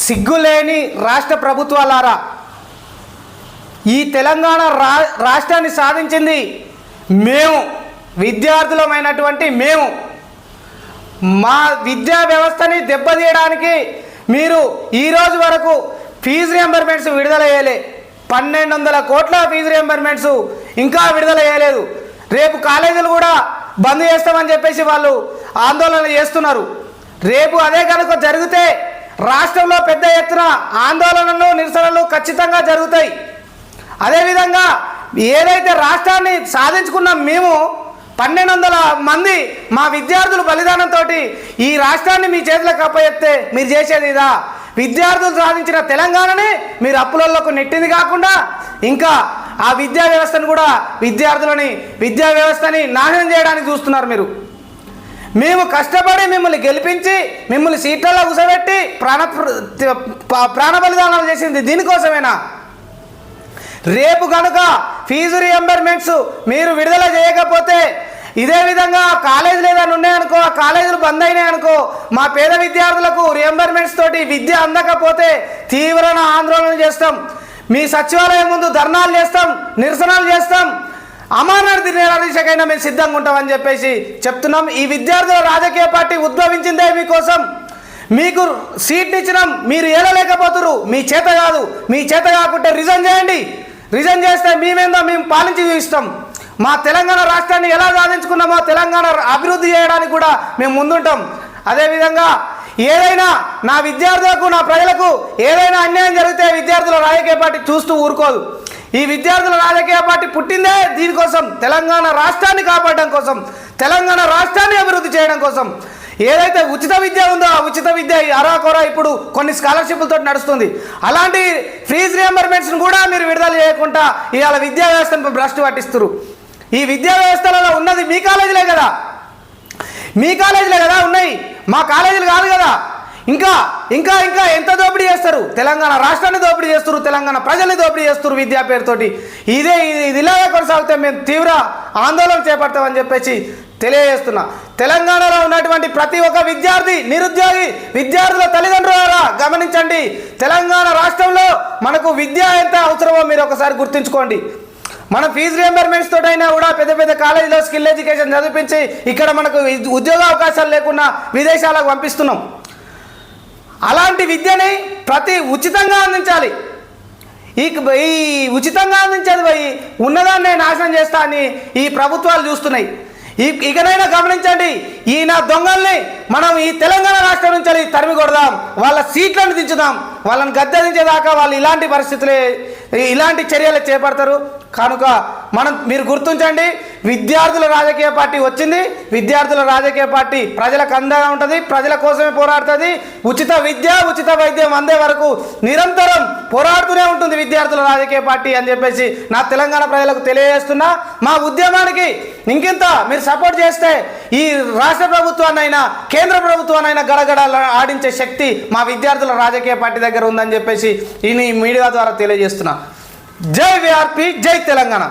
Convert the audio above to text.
సిగ్గులేని రాష్ట్ర ప్రభుత్వాలారా, ఈ తెలంగాణ రాష్ట్రాన్ని సాధించింది మేము, విద్యార్థులమైనటువంటి మేము. మా విద్యా వ్యవస్థని దెబ్బతీయడానికి మీరు ఈరోజు వరకు ఫీజు రియంబర్మెంట్స్ విడుదల చేయలే. 1200 కోట్ల ఫీజు రియంబర్మెంట్స్ ఇంకా విడుదల చేయలేదు. రేపు కాలేజీలు కూడా బంద్ చేస్తామని చెప్పేసి వాళ్ళు ఆందోళన చేస్తున్నారు. రేపు అదే కనుక జరిగితే రాష్ట్రంలో పెద్ద ఎత్తున ఆందోళనలు, నిరసనలు ఖచ్చితంగా జరుగుతాయి. అదేవిధంగా ఏదైతే రాష్ట్రాన్ని సాధించుకున్నాం మేము, 1200 మంది మా విద్యార్థులు బలిదానంతో ఈ రాష్ట్రాన్ని మీ చేతులకు అప్పచెప్తే మీరు చేసేది ఇదా? విద్యార్థులు సాధించిన తెలంగాణని మీరు అప్పులలోకి నెట్టింది కాకుండా ఇంకా ఆ విద్యా వ్యవస్థను కూడా విద్యా వ్యవస్థని నాశనం చేయడానికి చూస్తున్నారు మీరు. మేము కష్టపడి మిమ్మల్ని గెలిపించి మిమ్మల్ని సీట్లలో కూర్చోబెట్టి ప్రాణ బలిదానాలు చేసింది దీనికోసమేనా? రేపు కనుక ఫీజు రియంబర్మెంట్స్ మీరు విడుదల చేయకపోతే, ఇదే విధంగా కాలేజీలు ఏదైనా ఉన్నాయనుకో, ఆ కాలేజీలు బంద్ అయినాయనుకో, మా పేద విద్యార్థులకు రియంబర్మెంట్స్ తోటి విద్య అందకపోతే తీవ్రమైన ఆందోళన చేస్తాం. మీ సచివాలయం ముందు ధర్నాలు చేస్తాం, నిరసనలు చేస్తాం, అమరనాథ్ నిరాదీక్షకైనా మేము సిద్ధంగా ఉంటామని చెప్పేసి చెప్తున్నాం. ఈ విద్యార్థుల రాజకీయ పార్టీ ఉద్భవించిందే మీకోసం. మీకు సీట్ ఇచ్చినాం, మీరు ఏలలేకపోతున్నారు. మీ చేత కాదు. మీ చేత కాకుంటే రిజైన్ చేయండి. రిజైన్ చేస్తే మేము పాలించి చూపిస్తాం. మా తెలంగాణ రాష్ట్రాన్ని ఎలా సాధించుకున్నామో తెలంగాణ అభివృద్ధి చేయడానికి కూడా మేము ముందుంటాం. అదేవిధంగా ఏదైనా నా విద్యార్థులకు, నా ప్రజలకు ఏదైనా అన్యాయం జరిగితే విద్యార్థుల రాజకీయ పార్టీ చూస్తూ ఊరుకోదు. ఈ విద్యార్థుల రాజకీయ పార్టీ పుట్టిందే దీనికోసం, తెలంగాణ రాష్ట్రాన్ని కాపాడడం కోసం, తెలంగాణ రాష్ట్రాన్ని అభివృద్ధి చేయడం కోసం. ఏదైతే ఉచిత విద్య ఉందో ఆ ఉచిత విద్య అరాకొరా ఇప్పుడు కొన్ని స్కాలర్షిప్లతో నడుస్తుంది. అలాంటి ఫీజు రియంబర్మెంట్స్ను కూడా మీరు విడుదల చేయకుండా ఇవాళ విద్యా వ్యవస్థను భ్రష్టు పట్టిస్తారు. ఈ విద్యా వ్యవస్థలలో ఉన్నది మీ కాలేజీలే కదా, ఉన్నాయి. మా కాలేజీలు కాదు కదా. ఇంకా ఇంకా ఇంకా ఎంత దోపిడీ చేస్తారు? తెలంగాణ రాష్ట్రాన్ని దోపిడీ చేస్తారు, తెలంగాణ ప్రజల్ని దోపిడీ చేస్తారు విద్యా పేరుతోటి. ఇది ఇలాగే కొనసాగితే మేము తీవ్ర ఆందోళన చేపడతామని చెప్పేసి తెలియజేస్తున్నా. తెలంగాణలో ఉన్నటువంటి ప్రతి ఒక్క విద్యార్థి, నిరుద్యోగి విద్యార్థుల తల్లిదండ్రులారా గమనించండి. తెలంగాణ రాష్ట్రంలో మనకు విద్య ఎంత అవసరమో మీరు ఒకసారి గుర్తుంచుకోండి. మనం ఫీజు రియంబర్మెంట్స్ తోటైనా కూడా పెద్ద పెద్ద కాలేజీలో స్కిల్ ఎడ్యుకేషన్ చదివించి ఇక్కడ మనకు ఉద్యోగ అవకాశాలు లేకుండా విదేశాలకు పంపిస్తున్నాం. అలాంటి విద్యని ఉచితంగా అందించాలి. ఈ ఉచితంగా అందించేది పోయి ఉన్నదాన్ని నాశనం చేస్తా అని ఈ ప్రభుత్వాలు చూస్తున్నాయి. ఇకనైనా గమనించండి. ఈయన దొంగల్ని మనం ఈ తెలంగాణ రాష్ట్రం నుంచి తరిమి కొడదాం, వాళ్ళ సీట్లను దించుదాం. వాళ్ళని గద్దె దించేదాకా వాళ్ళు ఇలాంటి చర్యలు చేపడతారు. కనుక మీరు గుర్తుంచండి, విద్యార్థుల రాజకీయ పార్టీ వచ్చింది. విద్యార్థుల రాజకీయ పార్టీ ప్రజలకు అండగా ఉంటుంది, ప్రజల కోసమే పోరాడుతుంది. ఉచిత విద్య, ఉచిత వైద్యం అందే వరకు నిరంతరం పోరాడుతూనే ఉంటుంది విద్యార్థుల రాజకీయ పార్టీ అని చెప్పేసి నా తెలంగాణ ప్రజలకు తెలియజేస్తున్నా. మా ఉద్యమానికి ఇంకింత మీరు సపోర్ట్ చేస్తే ఈ రాష్ట్ర ప్రభుత్వాన్నైనా కేంద్ర ప్రభుత్వాన్నైనా గడగడ ఆడించే శక్తి మా విద్యార్థుల రాజకీయ పార్టీ దగ్గర ఉందని చెప్పేసి ఈ మీడియా ద్వారా తెలియజేస్తున్నా. జై విఆర్పి, జై తెలంగాణ.